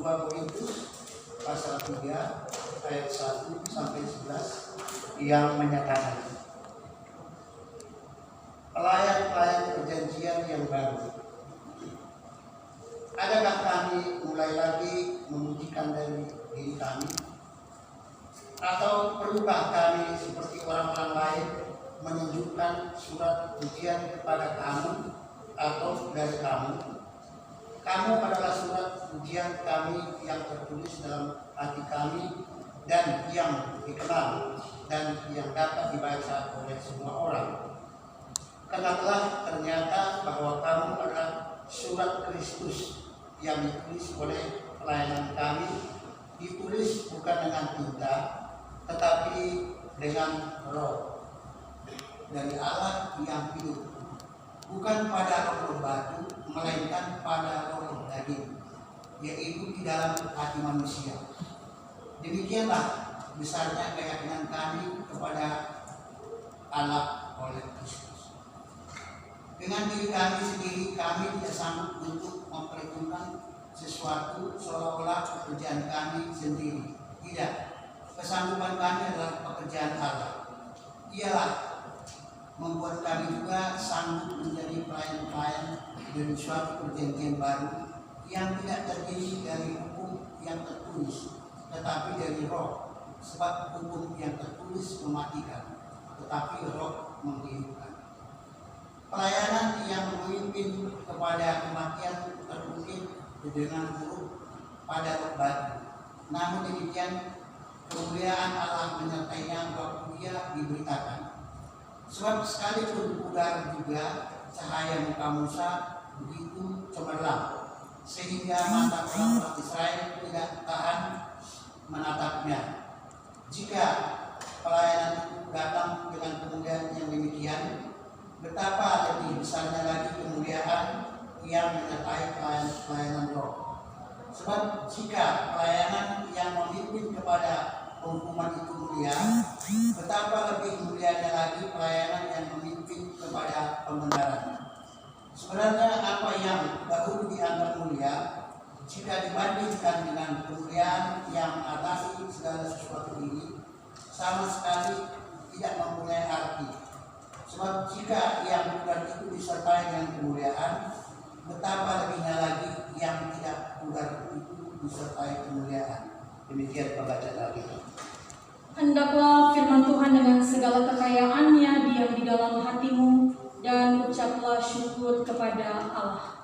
2 Korintus pasal 3 ayat 1 sampai 11 yang menyatakan pelayan-pelayan perjanjian yang baru. Adakah kami mulai lagi membuktikan dari diri kami? Atau perlukah kami seperti orang-orang lain menunjukkan surat pujian kepada kamu atau dari kamu? Kamu adalah surat pujian kami yang tertulis dalam hati kami dan yang dikenal dan yang dapat dibaca oleh semua orang. Karena telah ternyata bahwa kamu adalah surat Kristus yang ditulis oleh pelayanan kami, ditulis bukan dengan tinta, tetapi dengan roh dari Allah yang hidup, bukan pada roh batu, melainkan pada roh daging, yaitu di dalam hati manusia. Demikianlah besarnya keyakinan kami kepada Allah oleh Kristus. Dengan diri kami sendiri, kami tidak sanggup untuk memperhitungkan sesuatu seolah-olah pekerjaan kami sendiri. Tidak, kesanggupan kami adalah pekerjaan Allah. Ialah membuat kami juga sanggup menjadi pelayan-pelayan dari suatu perjanjian baru yang tidak terdiri dari hukum yang tertulis, tetapi dari roh. Sebab hukum yang tertulis mematikan, tetapi roh menghidupkan. Pelayanan yang memimpin kepada kematian terukir dengan huruf pada roh batu. Namun demikian kemuliaan Allah menyertainya waktu ia diberitakan. Sebab sekalipun pudar juga cahaya muka Musa begitu cemerlang, sehingga mata orang Israel tidak tahan menatapnya. Jika pelayanan itu datang dengan kemuliaan yang demikian, betapa lebih besarnya lagi kemuliaan yang menyertai pelayanan roh. Sebab jika pelayanan yang memimpin kepada penghukuman itu mulia, betapa lebih mulianya lagi pelayanan yang memimpin kepada pembenaran. Sebenarnya apa yang dahulu dianggap mulia, jika dibandingkan dengan kemuliaan yang mengatasi segala sesuatu ini, sama sekali tidak mempunyai arti. Sebab jika yang bukan itu disertai dengan kemuliaan, betapa lebihnya lagi yang tidak bukan itu disertai kemuliaan. Demikian pembacaan Alkitab. Hendaklah firman Tuhan dengan segala kekayaannya diam di dalam hatimu, dan ucaplah syukur kepada Allah.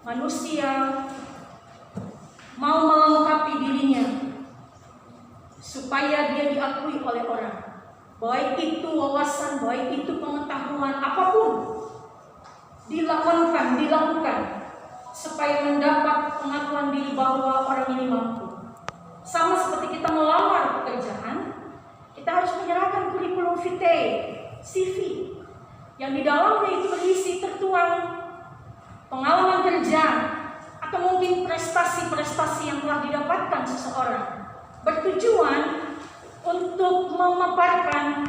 Manusia mau melengkapi dirinya supaya dia diakui oleh orang, baik itu wawasan, baik itu pengetahuan, apapun dilakukan supaya mendapat pengakuan diri bahwa orang ini mampu. Sama seperti kita melamar pekerjaan, kita harus menyerahkan kurikulum vitae, CV, yang di dalamnya itu berisi tertuang pengalaman kerja atau mungkin prestasi-prestasi yang telah didapatkan seseorang, bertujuan untuk memaparkan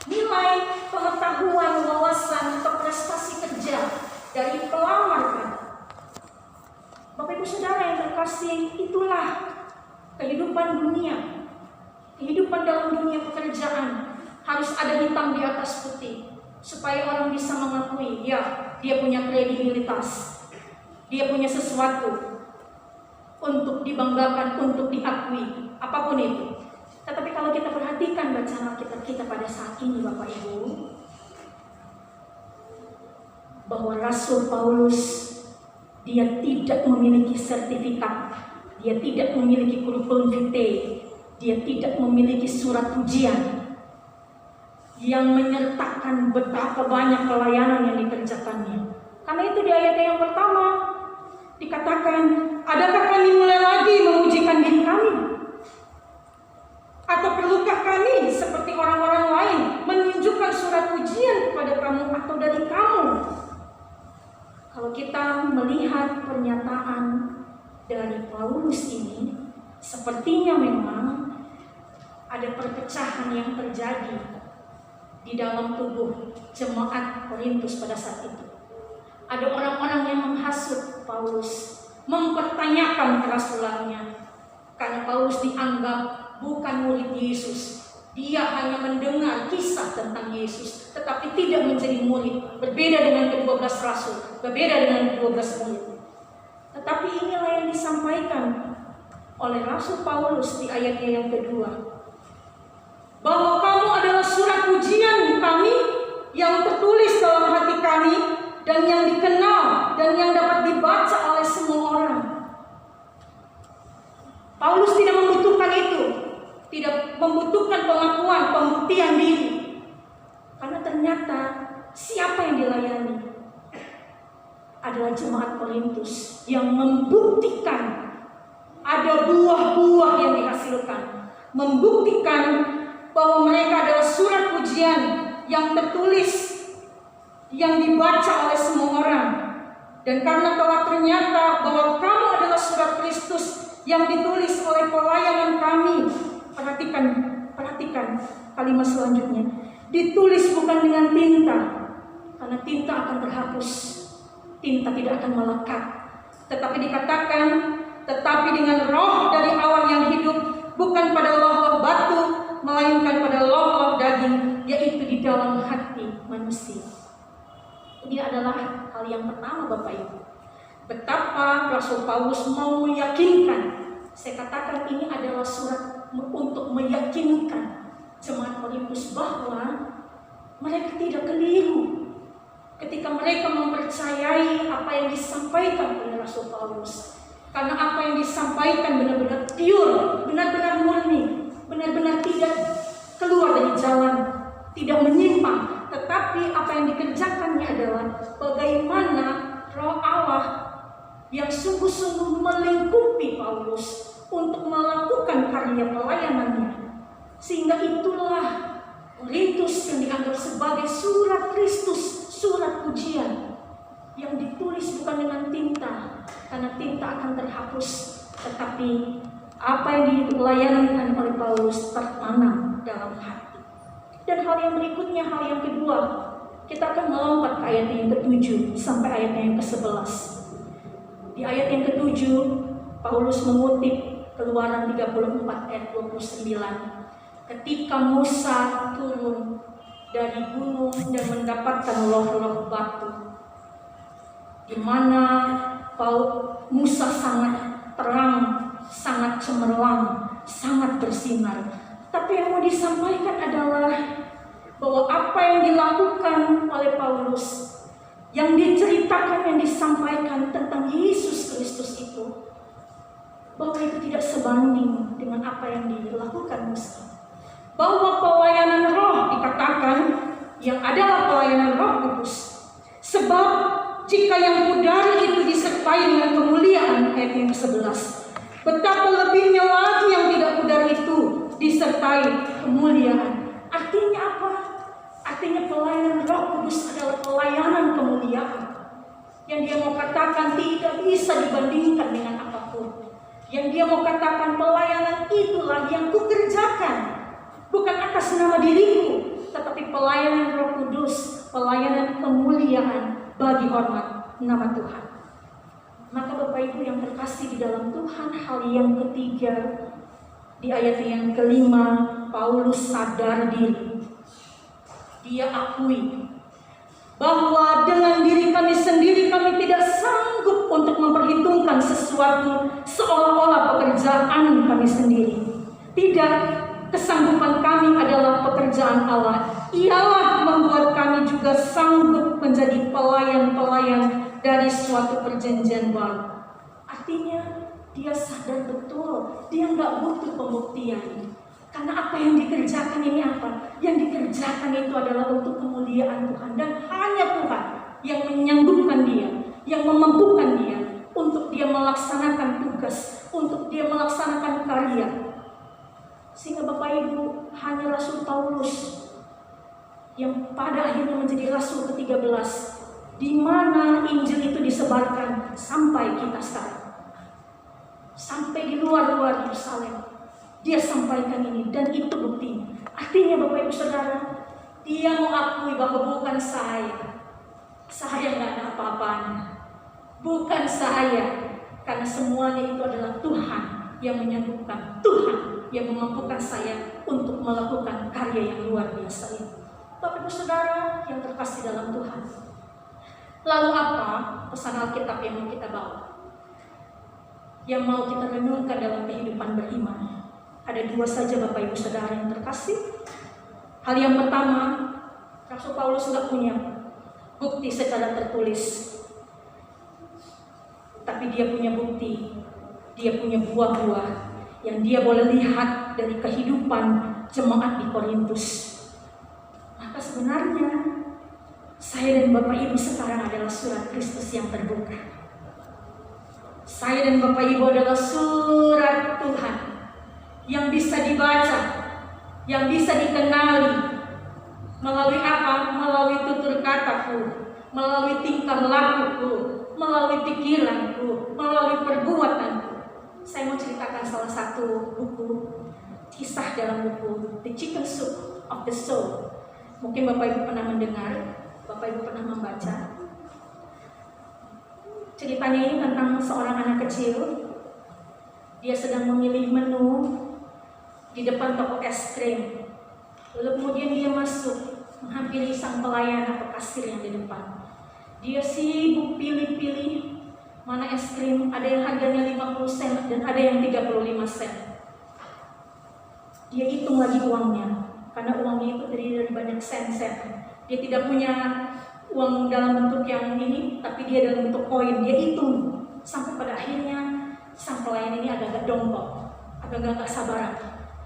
nilai pengetahuan, wawasan atau prestasi kerja dari pelamar. Bapak Ibu Saudara yang terkasih, itulah kehidupan dunia. Kehidupan dalam dunia pekerjaan harus ada hitam di atas putih, supaya orang bisa mengakui, ya, dia punya kredibilitas, dia punya sesuatu untuk dibanggakan, untuk diakui, apapun itu. Tetapi kalau kita perhatikan bacaan Alkitab kita pada saat ini, Bapak Ibu, bahwa Rasul Paulus dia tidak memiliki sertifikat, dia tidak memiliki kurikulum vitae, dia tidak memiliki surat pujian yang menyertakan betapa banyak pelayanan yang dikerjakannya. Karena itu di ayat yang pertama dikatakan, adakah kami mulai lagi memujikan diri kami? Atau perlukah kami seperti orang-orang lain menunjukkan surat pujian kepada kamu atau dari kamu? Kalau kita melihat pernyataan dari Paulus ini, sepertinya memang ada perpecahan yang terjadi di dalam tubuh jemaat Korintus pada saat itu. Ada orang-orang yang menghasut Paulus, mempertanyakan kerasulannya, karena Paulus dianggap bukan murid Yesus. Dia hanya mendengar kisah tentang Yesus, tetapi tidak menjadi murid. Berbeda dengan ke-12 rasul, berbeda dengan 12 murid. Tetapi inilah yang disampaikan oleh Rasul Paulus di ayatnya yang kedua, bahwa kamu adalah surat pujian kami yang tertulis dalam hati kami dan yang dikenal dan yang dapat dibaca oleh semua orang. Paulus tidak membutuhkan itu, tidak membutuhkan pengakuan, pembuktian diri, karena ternyata siapa yang dilayani adalah jemaat Korintus yang membuktikan ada buah-buah yang dihasilkan, membuktikan bahwa mereka adalah surat pujian yang tertulis, yang dibaca oleh semua orang. Dan karena telah ternyata bahwa kamu adalah surat Kristus yang ditulis oleh pelayanan kami. Perhatikan kalimat selanjutnya. Ditulis bukan dengan tinta, karena tinta akan terhapus, tinta tidak akan melekat. Tetapi dikatakan, tetapi dengan roh dari Allah yang hidup, bukan pada loh-loh batu, melainkan pada loh-loh daging, yaitu di dalam hati manusia. Ini adalah hal yang pertama, Bapak Ibu. Betapa Rasul Paulus mau meyakinkan. Saya katakan ini adalah surat untuk meyakinkan jemaat Korintus bahwa mereka tidak keliru ketika mereka mempercayai apa yang disampaikan oleh Rasul Paulus. Karena apa yang disampaikan benar-benar pure, benar-benar murni, benar-benar tidak keluar dari jalan, tidak menyimpang. Tetapi apa yang dikerjakannya adalah bagaimana Roh Allah yang sungguh-sungguh melingkupi Paulus untuk melakukan karya pelayanannya. Sehingga itulah Korintus yang dianggap sebagai surat Kristus, surat pujian yang ditulis bukan dengan tinta, karena tinta akan terhapus, tetapi apa yang dilayankan oleh Paulus tertanam dalam hati. Dan hal yang berikutnya, hal yang kedua, kita akan melompat ke ayat yang ke-7 sampai ayat yang ke-11. Di ayat yang ke-7, Paulus mengutip Keluaran 34 ayat 29. Ketika Musa turun dari gunung dan mendapatkan loh-loh batu, di mana Musa sangat terang, sangat cemerlang, sangat bersinar. Tapi yang mau disampaikan adalah bahwa apa yang dilakukan oleh Paulus, yang diceritakan, yang disampaikan tentang Yesus Kristus itu, bahwa itu tidak sebanding dengan apa yang dilakukan Musa. Bahwa pelayanan roh dikatakan yang adalah pelayanan Roh Kudus. Sebab jika yang pudar itu disertai dengan kemuliaan, ayat yang ke-11, betapa lebihnya lagi yang tidak pudar itu disertai kemuliaan. Artinya apa? Artinya pelayanan Roh Kudus adalah pelayanan kemuliaan yang dia mau katakan tidak bisa dibandingkan dengan apapun. Yang dia mau katakan pelayanan itulah yang kukerjakan, bukan atas nama diriku, tetapi pelayanan Roh Kudus, pelayanan kemuliaan bagi hormat nama Tuhan. Maka Bapak Ibu yang terkasih di dalam Tuhan, hal yang ketiga di ayat yang kelima, Paulus sadar diri. Dia akui bahwa dengan diri kami sendiri kami tidak sanggup untuk memperhitungkan sesuatu seolah-olah pekerjaan kami sendiri. Tidak, kesanggupan kami adalah pekerjaan Allah. Ialah membuat kami juga sanggup menjadi pelayan-pelayan dari suatu perjanjian baru. Artinya dia sadar betul, dia nggak butuh pembuktian. Karena apa yang dikerjakan ini apa? Yang dikerjakan itu adalah untuk kemuliaan Tuhan. Dan hanya Tuhan yang menyanggupkan dia, yang memampukan dia untuk dia melaksanakan tugas, untuk dia melaksanakan karya. Sehingga Bapak Ibu, hanya Rasul Paulus yang pada akhirnya menjadi Rasul ke-13, di mana Injil itu disebarkan sampai kita sekarang. Sampai di luar-luar Yerusalem. Dia sampaikan ini, dan itu bukti. Artinya Bapak Ibu Saudara, dia mengakui bahwa bukan saya nggak ada apa-apanya, bukan saya, karena semuanya itu adalah Tuhan yang menyembuhkan, Tuhan yang memampukan saya untuk melakukan karya yang luar biasa ini. Bapak Ibu Saudara yang terkasih dalam Tuhan, lalu apa pesan Alkitab yang mau kita bawa, yang mau kita renungkan dalam kehidupan beriman? Ada dua saja Bapak Ibu Saudara yang terkasih. Hal yang pertama, Rasul Paulus nggak punya bukti secara tertulis, tapi dia punya bukti, dia punya buah-buah yang dia boleh lihat dari kehidupan jemaat di Korintus. Maka sebenarnya saya dan Bapak Ibu sekarang adalah surat Kristus yang terbuka. Saya dan Bapak Ibu adalah surat Tuhan yang bisa dibaca, yang bisa dikenali. Melalui apa? Melalui tutur kataku, melalui tingkah lakuku, melalui pikiranku, melalui perbuatanku. Saya mau ceritakan salah satu buku, kisah dalam buku The Chicken Soup of the Soul. Mungkin Bapak Ibu pernah mendengar, Bapak Ibu pernah membaca. Ceritanya ini tentang seorang anak kecil. Dia sedang memilih menu di depan toko es krim. Lalu kemudian dia masuk, menghampiri sang pelayan atau kasir yang di depan. Dia sibuk pilih-pilih mana es krim, ada yang harganya 50 sen dan ada yang 35 sen. Dia hitung lagi uangnya, karena uangnya itu terdiri dari banyak sen-sen. Dia tidak punya uang dalam bentuk yang ini, tapi dia dalam bentuk koin. Dia hitung sampai pada akhirnya sang pelayan ini agak-agak dongkol, agak-agak sabaran.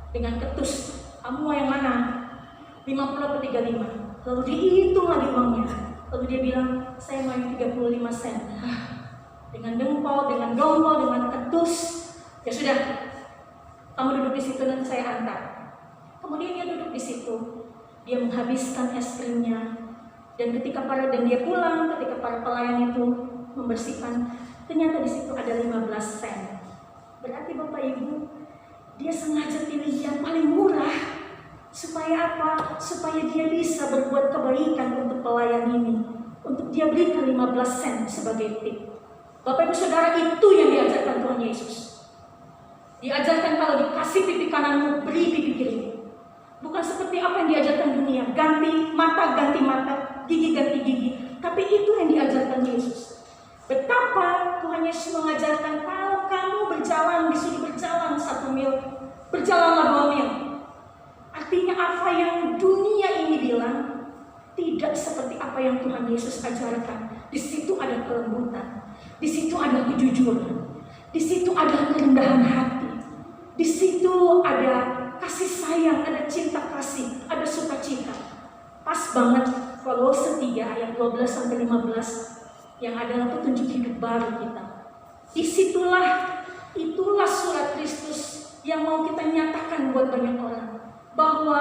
Dengan ketus, kamu mau yang mana? 50 atau 35? Lalu dihitung lagi uangnya. Lalu dia bilang, saya mau yang 35 sen. Dengan dongkol, dengan ketus. Ya sudah, kamu duduk di situ dan saya antar. Kemudian dia duduk di situ. Dia menghabiskan es krimnya. Dan ketika dia pulang, ketika para pelayan itu membersihkan, ternyata di situ ada 15 sen. Berarti Bapak Ibu, dia sengaja pilih yang paling murah. Supaya apa? Supaya dia bisa berbuat kebaikan untuk pelayan ini. Untuk dia berikan 15 sen sebagai tip. Bapak Ibu Saudara, itu yang diajarkan Tuhan Yesus. Diajarkan kalau dikasih pipi kananmu, beri pipi kiri. Bukan seperti apa yang diajarkan dunia, ganti mata, gigi ganti gigi. Tapi itu yang diajarkan Yesus. Betapa Tuhan Yesus mengajarkan, kalau kamu berjalan, disuruh berjalan 1 mil, berjalanlah 2 mil. Artinya apa yang dunia ini bilang tidak seperti apa yang Tuhan Yesus ajarkan. Di situ ada kelembutan, di situ ada kejujuran, di situ ada kerendahan hati, di situ ada kasih sayang, ada cinta kasih, ada sukacita. Pas banget Kolose 3 ayat 12-15 yang adalah petunjuk hidup baru kita. Itulah surat Kristus yang mau kita nyatakan buat banyak orang. Bahwa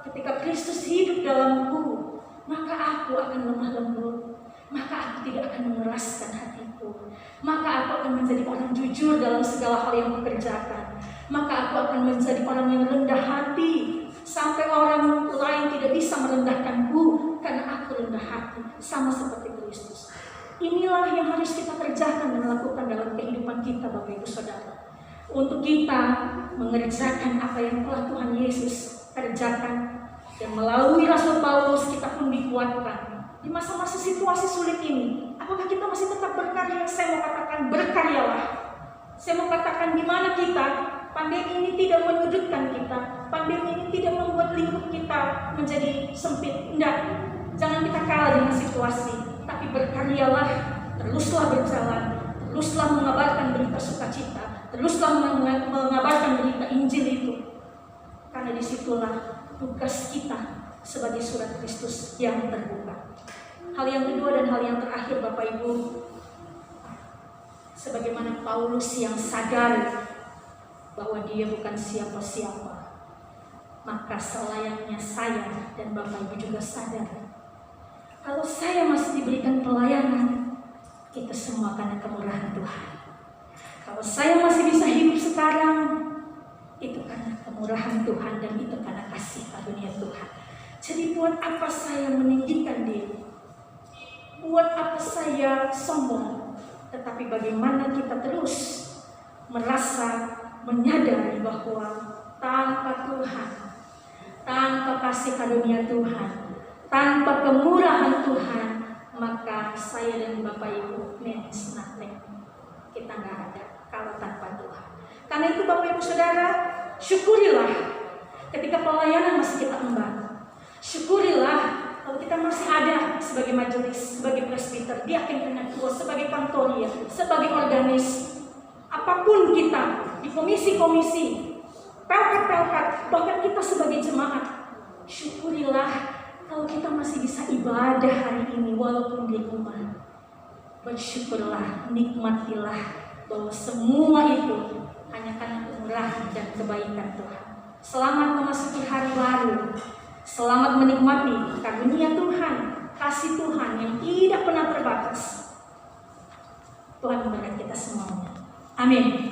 ketika Kristus hidup dalamku, maka aku akan lemah lembut, maka aku tidak akan mengeraskan hatiku, maka aku akan menjadi orang jujur dalam segala hal yang kukerjakan, maka aku akan menjadi orang yang rendah hati, sampai orang lain tidak bisa merendahkanku, karena aku rendah hati, sama seperti Kristus. Inilah yang harus kita kerjakan dan lakukan dalam kehidupan kita, Bapak Ibu Saudara. Untuk kita mengerjakan apa yang telah Tuhan Yesus kerjakan. Dan melalui Rasul Paulus kita pun dikuatkan. Di masa-masa situasi sulit ini, apakah kita masih tetap berkarya? Saya mau katakan berkaryalah. Saya mau katakan di mana kita, pandemi ini tidak menyudutkan kita. Pandemi ini tidak membuat lingkup kita menjadi sempit. Tidak, jangan kita kalah dengan situasi. Tapi berkaryalah, teruslah berjalan, teruslah mengabarkan berita sukacita, teruslah mengabarkan berita Injil itu. Karena disitulah tugas kita sebagai surat Kristus yang terbuka. Hal yang kedua dan hal yang terakhir Bapak Ibu, sebagaimana Paulus yang sadar bahwa dia bukan siapa-siapa, maka selayaknya saya dan Bapak Ibu juga sadar, kalau saya masih diberikan pelayanan, itu semua karena kemurahan Tuhan. Kalau saya masih bisa hidup sekarang, itu karena kemurahan Tuhan dan itu karena kasih karunia Tuhan. Jadi buat apa saya meninggikan diri? Buat apa saya sombong? Tetapi bagaimana kita terus merasa menyadari bahwa tanpa Tuhan, tanpa kasih karunia Tuhan, tanpa kemurahan Tuhan, maka saya dan Bapak Ibu means nothing. Kita nggak ada kalau tanpa Tuhan. Karena itu Bapak Ibu Saudara, syukurilah ketika pelayanan masih kita emban. Syukurilah kalau kita masih ada sebagai majelis, sebagai presbiter, diaken ketua, sebagai kantoria, sebagai organis, apapun kita di komisi-komisi, pelkat-pelkat, bahkan kita sebagai jemaat. Syukurilah kalau kita masih bisa ibadah hari ini walaupun di rumah. Bersyukurlah, nikmatilah bahwa semua itu hanya karena kemurahan dan kebaikan Tuhan. Selamat memasuki hari baru. Selamat menikmati karunia Tuhan, kasih Tuhan yang tidak pernah terbatas. Tuhan memberkati kita semuanya. Amin.